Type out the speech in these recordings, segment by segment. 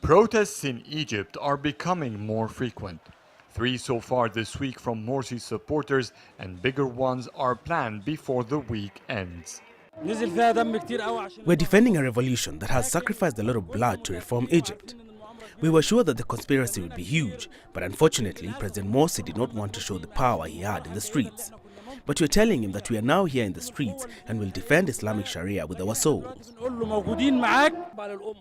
Protests in Egypt are becoming more frequent. 3 so far this week from Morsi's supporters, and bigger ones are planned before the week ends. We're defending a revolution that has sacrificed a lot of blood to reform Egypt. We were sure that the conspiracy would be huge, but unfortunately, President Morsi did not want to show the power he had in the streets. But we're telling him that we are now here in the streets and will defend Islamic Sharia with our souls.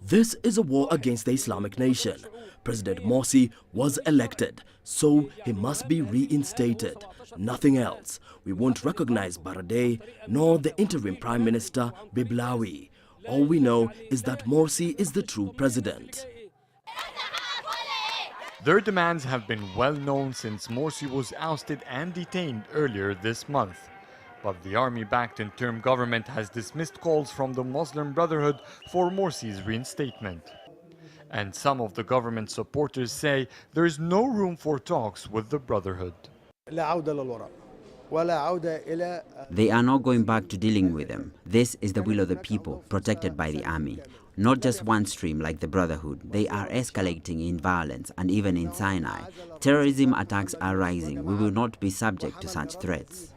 This is a war against the Islamic nation. President Morsi was elected, so he must be reinstated. Nothing else. We won't recognize Baradei nor the interim Prime Minister Biblawi. All we know is that Morsi is the true president. Their demands have been well known since Morsi was ousted and detained earlier this month. But the army-backed interim government has dismissed calls from the Muslim Brotherhood for Morsi's reinstatement. And some of the government supporters say there is no room for talks with the Brotherhood. They are not going back to dealing with them. This is the will of the people, protected by the army. Not just one stream like the Brotherhood. They are escalating in violence, and even in Sinai. Terrorism attacks are rising. We will not be subject to such threats.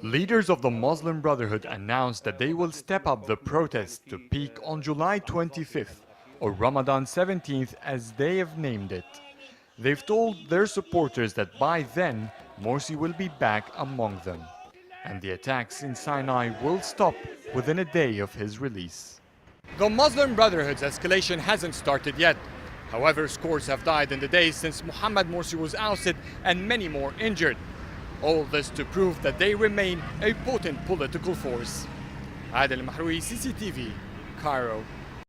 Leaders of the Muslim Brotherhood announced that they will step up the protests to peak on July 25th, or Ramadan 17th as they have named it. They've told their supporters that by then, Morsi will be back among them, and the attacks in Sinai will stop within a day of his release. The Muslim Brotherhood's escalation hasn't started yet. However, scores have died in the days since Mohamed Morsi was ousted and many more injured. All this to prove that they remain a potent political force. Adel, Mahrouky, CCTV, Cairo.